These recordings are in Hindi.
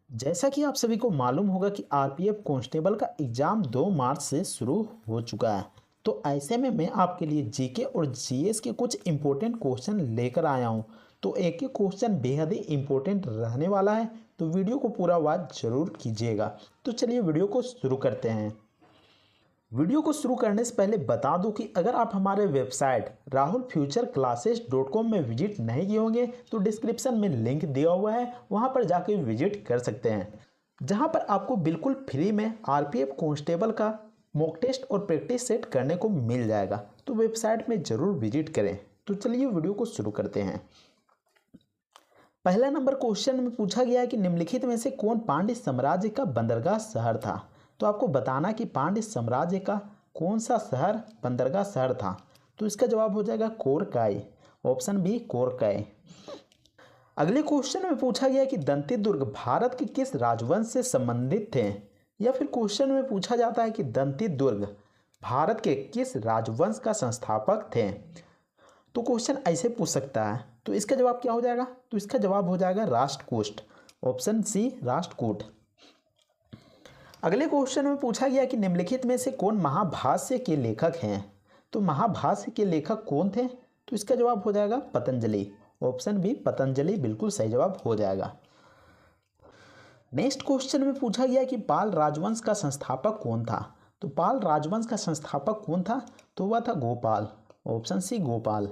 जैसा कि आप सभी को मालूम होगा कि आरपीएफ कांस्टेबल का एग्ज़ाम 2 मार्च से शुरू हो चुका है। तो ऐसे में मैं आपके लिए जीके और जीएस के कुछ इम्पोर्टेंट क्वेश्चन लेकर आया हूं। तो एक एक क्वेश्चन बेहद ही इम्पोर्टेंट रहने वाला है, तो वीडियो को पूरा वॉच जरूर कीजिएगा। तो चलिए वीडियो को शुरू करते हैं। वीडियो को शुरू करने से पहले बता दूं कि अगर आप हमारे वेबसाइट rahulfutureclasses.com में विजिट नहीं किए होंगे तो डिस्क्रिप्शन में लिंक दिया हुआ है, वहां पर जाकर विजिट कर सकते हैं, जहां पर आपको बिल्कुल फ्री में आरपीएफ कांस्टेबल का मॉक टेस्ट और प्रैक्टिस सेट करने को मिल जाएगा। तो वेबसाइट में ज़रूर विजिट करें। तो चलिए वीडियो को शुरू करते हैं। पहला नंबर क्वेश्चन में पूछा गया है कि निम्नलिखित में से कौन पांड्य साम्राज्य का बंदरगाह शहर था। तो आपको बताना कि पांड्य साम्राज्य का कौन सा शहर बंदरगाह शहर था। तो इसका जवाब हो जाएगा कोरकाई, ऑप्शन बी कोरकाई। अगले क्वेश्चन में पूछा गया कि दंती दुर्ग भारत के किस राजवंश से संबंधित थे, या फिर क्वेश्चन में पूछा जाता है कि दंती दुर्ग भारत के किस राजवंश का संस्थापक थे। तो क्वेश्चन ऐसे पूछ सकता है, तो इसका जवाब क्या हो जाएगा। तो इसका जवाब हो जाएगा राष्ट्रकूट, ऑप्शन सी राष्ट्रकूट। अगले क्वेश्चन में पूछा गया कि निम्नलिखित में से कौन महाभाष्य के लेखक हैं। तो महाभाष्य के लेखक कौन थे। तो इसका जवाब हो जाएगा पतंजलि, ऑप्शन बी पतंजलि बिल्कुल सही जवाब हो जाएगा। नेक्स्ट क्वेश्चन में पूछा गया कि पाल राजवंश का संस्थापक कौन था। तो पाल राजवंश का संस्थापक कौन था। तो वह था Gopal, option C Gopal.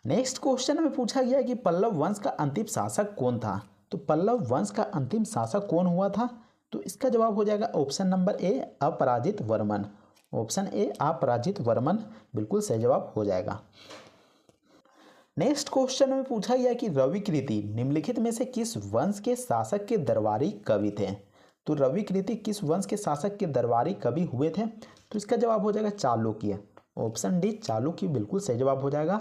Next question में पूछा गया कि पल्लव वंश का अंतिम शासक कौन था। तो पल्लव वंश का अंतिम शासक कौन हुआ था। तो इसका जवाब हो जाएगा ऑप्शन नंबर ए अपराजित वर्मन, ऑप्शन ए अपराजित वर्मन बिल्कुल सही जवाब हो जाएगा। नेक्स्ट क्वेश्चन में पूछा गया कि रविकृति निम्नलिखित में से किस वंश के शासक के दरबारी कवि थे। तो रविकृति किस वंश के शासक के दरबारी कवि हुए थे। तो इसका जवाब हो जाएगा चालुक्य, ऑप्शन डी चालुक्य बिल्कुल सही जवाब हो जाएगा।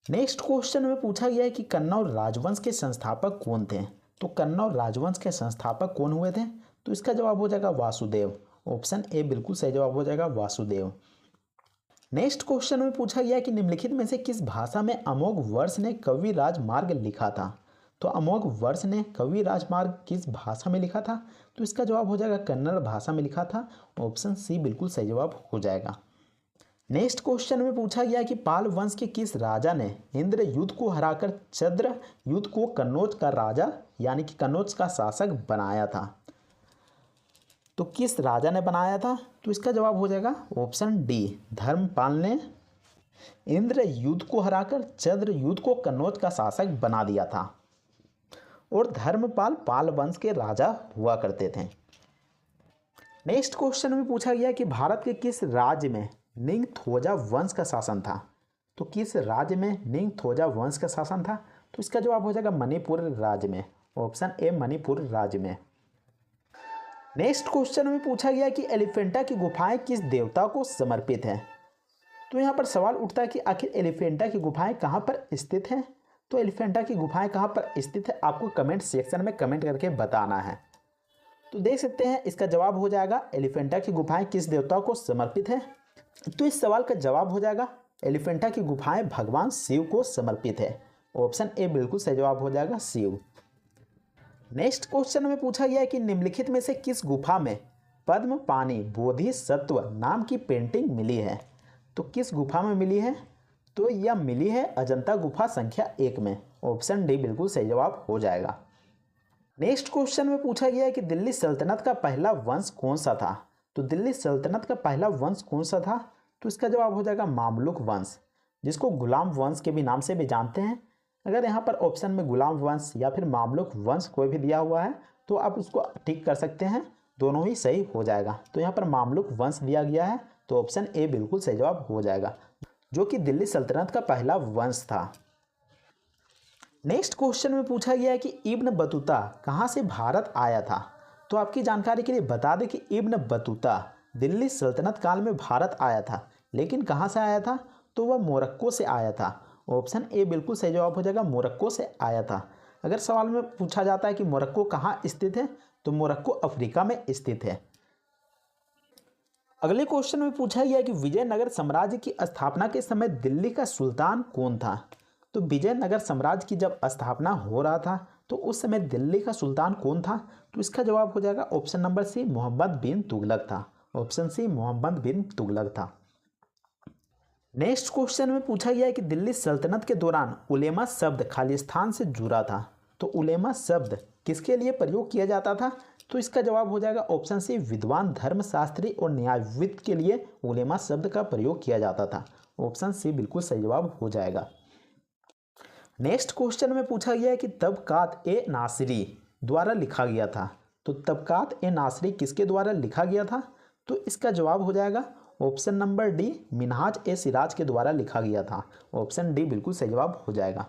नेक्स्ट क्वेश्चन में पूछा गया है कि कन्नौज राजवंश के संस्थापक कौन थे। तो कन्नौज राजवंश के संस्थापक कौन हुए थे। तो इसका जवाब हो जाएगा वासुदेव, ऑप्शन ए बिल्कुल सही जवाब हो जाएगा वासुदेव। नेक्स्ट क्वेश्चन में पूछा गया कि निम्नलिखित में से किस भाषा में अमोघ वर्ष ने कवि राजमार्ग लिखा था। तो अमोघ वर्ष ने कवि राजमार्ग किस भाषा में लिखा था। तो इसका जवाब हो जाएगा कन्नड़ भाषा में लिखा था, ऑप्शन सी बिल्कुल सही जवाब हो जाएगा। नेक्स्ट क्वेश्चन में पूछा गया कि पाल वंश के किस राजा ने इंद्र युद्ध को हराकर चंद्र युद्ध को कन्नौज का राजा यानी कि कन्नौज का शासक बनाया था। तो किस राजा ने बनाया था। तो इसका जवाब हो जाएगा ऑप्शन डी धर्मपाल ने इंद्र युद्ध को हराकर चंद्र युद्ध को कन्नौज का शासक बना दिया था, और धर्मपाल पाल वंश के राजा हुआ करते थे। नेक्स्ट क्वेश्चन में पूछा गया कि भारत के किस राज्य में निंगथौजा वंश का शासन था। तो किस राज्य में निंगथौजा वंश का शासन था। तो इसका जवाब हो जाएगा मणिपुर राज्य में, ऑप्शन ए मणिपुर राज्य में। नेक्स्ट क्वेश्चन में पूछा गया कि एलिफेंटा की गुफाएं किस देवता को समर्पित हैं। तो यहाँ पर सवाल उठता है कि आखिर एलिफेंटा की गुफाएं कहाँ पर स्थित हैं। तो एलिफेंटा की गुफाएं कहाँ पर स्थित है, आपको कमेंट सेक्शन में कमेंट करके बताना है। तो देख सकते हैं इसका जवाब हो जाएगा एलिफेंटा की गुफाएं किस देवता को समर्पित है। तो इस सवाल का जवाब हो जाएगा एलिफेंटा की गुफाएं भगवान शिव को समर्पित है, ऑप्शन ए बिल्कुल सही जवाब हो जाएगा शिव। नेक्स्ट क्वेश्चन में पूछा गया है कि निम्नलिखित में से किस गुफा में पद्म पानी बोधिसत्व नाम की पेंटिंग मिली है। तो किस गुफा में मिली है। तो यह मिली है अजंता गुफा संख्या 1 में, ऑप्शन डी बिल्कुल सही जवाब हो जाएगा। नेक्स्ट क्वेश्चन में पूछा गया है कि दिल्ली सल्तनत का पहला वंश कौन सा था। तो दिल्ली सल्तनत का पहला वंश कौन सा था। तो इसका जवाब हो जाएगा मामलुक वंश, जिसको गुलाम वंश के भी नाम से भी जानते हैं। अगर यहाँ पर ऑप्शन में गुलाम वंश या फिर मामलुक वंश कोई भी दिया हुआ है तो आप उसको टिक कर सकते हैं, दोनों ही सही हो जाएगा। तो यहाँ पर मामलुक वंश दिया गया है, तो ऑप्शन ए बिल्कुल सही जवाब हो जाएगा, जो कि दिल्ली सल्तनत का पहला वंश था। नेक्स्ट क्वेश्चन में पूछा गया है कि इब्न बतूता कहाँ से भारत आया था। तो आपकी जानकारी के लिए बता दें कि इब्न बतूता दिल्ली सल्तनत काल में भारत आया था, लेकिन कहाँ से आया था। तो वह मोरक्को से आया था, ऑप्शन ए बिल्कुल सही जवाब हो जाएगा मोरक्को से आया था। अगर सवाल में पूछा जाता है कि मोरक्को कहाँ स्थित है, तो मोरक्को अफ्रीका में स्थित है। अगले क्वेश्चन में पूछा गया कि विजयनगर साम्राज्य की स्थापना के समय दिल्ली का सुल्तान कौन था। तो विजयनगर साम्राज्य की जब स्थापना हो रहा था तो उस समय दिल्ली का सुल्तान कौन था? तो इसका जवाब हो जाएगा ऑप्शन नंबर सी, मोहम्मद बिन तुगलक था। ऑप्शन सी, मोहम्मद बिन तुगलक था। नेक्स्ट क्वेश्चन में पूछा गया है कि दिल्ली सल्तनत के दौरान उलेमा शब्द खालिस्तान से जुड़ा था। तो उलेमा शब्द किसके लिए प्रयोग किया जाता था? तो इसका जवाब हो जाएगा ऑप्शन सी, विद्वान, धर्मशास्त्री और न्यायविद के लिए उलेमा शब्द का प्रयोग किया जाता था। ऑप्शन सी बिल्कुल सही जवाब हो जाएगा। नेक्स्ट क्वेश्चन में पूछा गया है कि तबकात ए नासिरी द्वारा लिखा गया था। तो तबकात ए नासिरी किसके द्वारा लिखा गया था? तो इसका जवाब हो जाएगा ऑप्शन नंबर डी, मिनहाज ए सिराज के द्वारा लिखा गया था। ऑप्शन डी बिल्कुल सही जवाब हो जाएगा।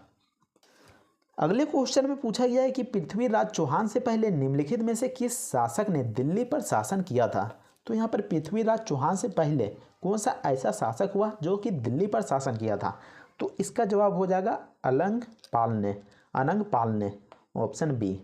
अगले क्वेश्चन में पूछा गया है कि पृथ्वीराज चौहान से पहले निम्नलिखित में से किस शासक ने दिल्ली पर शासन किया था? तो यहाँ पर पृथ्वीराज चौहान से पहले कौन सा ऐसा शासक हुआ जो कि दिल्ली पर शासन किया था? तो इसका जवाब हो जाएगा अनंग पाल ने। Option B.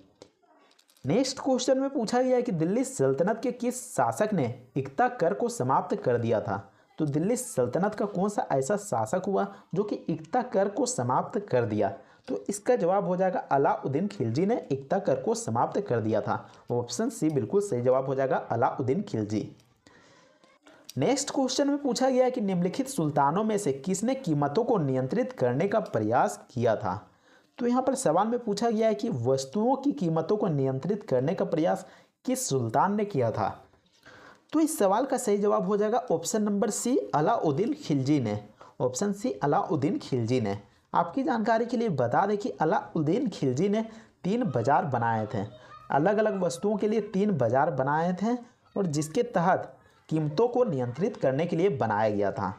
नेक्स्ट क्वेश्चन में पूछा गया है कि दिल्ली सल्तनत के किस शासक ने इक्ता कर को समाप्त कर दिया था? तो दिल्ली सल्तनत का कौन सा ऐसा शासक हुआ जो कि इक्ता कर को समाप्त कर दिया? तो इसका जवाब हो जाएगा अलाउद्दीन खिलजी ने इक्ता कर को समाप्त कर दिया था। ऑप्शन सी बिल्कुल सही जवाब हो जाएगा अलाउद्दीन खिलजी। नेक्स्ट क्वेश्चन में पूछा गया है कि निम्नलिखित सुल्तानों में से किसने कीमतों को नियंत्रित करने का प्रयास किया था? तो यहाँ पर सवाल में पूछा गया है कि वस्तुओं की कीमतों को नियंत्रित करने का प्रयास किस सुल्तान ने किया था? तो इस सवाल का सही जवाब हो जाएगा option number C, Alauddin Khilji ने। ऑप्शन सी, अलाउद्दीन खिलजी ने। आपकी जानकारी के लिए बता दें कि अलाउद्दीन खिलजी ने 3 बाजार बनाए थे, अलग अलग वस्तुओं के लिए 3 बाजार बनाए थे और जिसके तहत कीमतों को नियंत्रित करने के लिए बनाया गया था।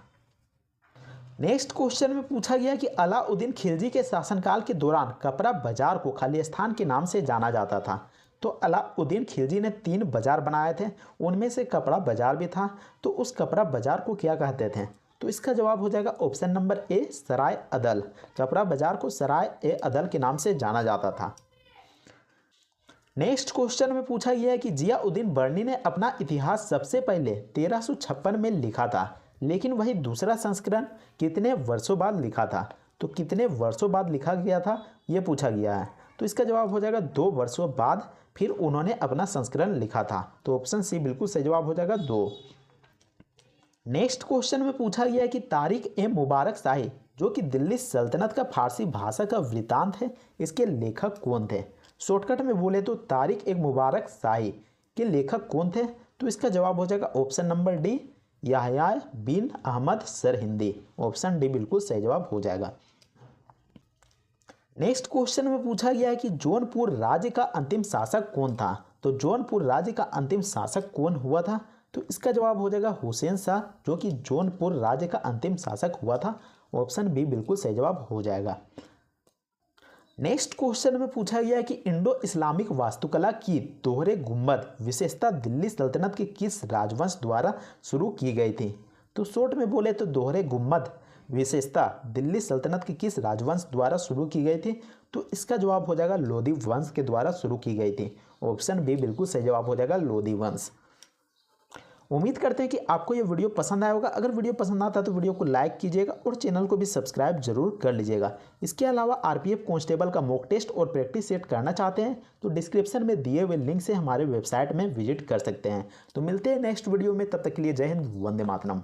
नेक्स्ट क्वेश्चन में पूछा गया कि अलाउद्दीन खिलजी के शासनकाल के दौरान कपड़ा बाजार को खालिस्तान के नाम से जाना जाता था। तो अलाउद्दीन खिलजी ने 3 बाजार बनाए थे, उनमें से कपड़ा बाजार भी था। तो उस कपड़ा बाजार को क्या कहते थे? तो इसका जवाब हो जाएगा ऑप्शन नंबर ए, सराय अदल। कपड़ा बाजार को सराय ए अदल के नाम से जाना जाता था। नेक्स्ट क्वेश्चन में पूछा गया है कि जियाउद्दीन बर्नी ने अपना इतिहास सबसे पहले 1356 में लिखा था, लेकिन वही दूसरा संस्करण कितने वर्षों बाद लिखा था? तो कितने वर्षों बाद लिखा गया था ये पूछा गया है। तो इसका जवाब हो जाएगा 2 वर्षों बाद फिर उन्होंने अपना संस्करण लिखा था। तो ऑप्शन सी बिल्कुल सही जवाब हो जाएगा 2। नेक्स्ट क्वेश्चन में पूछा गया है कि तारिक ए मुबारक शाही जो कि दिल्ली सल्तनत का फारसी भाषा का वृत्तांत है, इसके लेखक कौन थे? शॉर्टकट में बोले तो तारिक ए मुबारक शाही के लेखक कौन थे? तो इसका जवाब हो जाएगा ऑप्शन नंबर डी, याह्या बिन अहमद सरहिंदी। ऑप्शन डी बिल्कुल सही जवाब हो जाएगा। नेक्स्ट क्वेश्चन में पूछा गया है कि जौनपुर राज्य का अंतिम शासक कौन था? तो जौनपुर राज्य का अंतिम शासक कौन हुआ था? तो इसका जवाब हो जाएगा हुसैन शाह जो कि जौनपुर राज्य का अंतिम शासक हुआ था। ऑप्शन बी बिल्कुल सही जवाब हो जाएगा। नेक्स्ट क्वेश्चन में पूछा गया है कि इंडो इस्लामिक वास्तुकला की दोहरे गुंबद विशेषता दिल्ली सल्तनत के किस राजवंश द्वारा शुरू की गई थी? तो शॉर्ट में बोले तो दोहरे गुंबद विशेषता दिल्ली सल्तनत के किस राजवंश द्वारा शुरू की गई थी? तो इसका जवाब हो जाएगा लोधी वंश के द्वारा शुरू की गई थी। ऑप्शन बी बिल्कुल सही जवाब हो जाएगा लोधी वंश। उम्मीद करते हैं कि आपको ये वीडियो पसंद आया होगा। अगर वीडियो पसंद आता है तो वीडियो को लाइक कीजिएगा और चैनल को भी सब्सक्राइब जरूर कर लीजिएगा। इसके अलावा आरपीएफ कांस्टेबल का मॉक टेस्ट और प्रैक्टिस सेट करना चाहते हैं तो डिस्क्रिप्शन में दिए हुए लिंक से हमारे वेबसाइट में विजिट कर सकते हैं। तो मिलते हैं नेक्स्ट वीडियो में, तब तक के लिए जय हिंद, वंदे मातरम।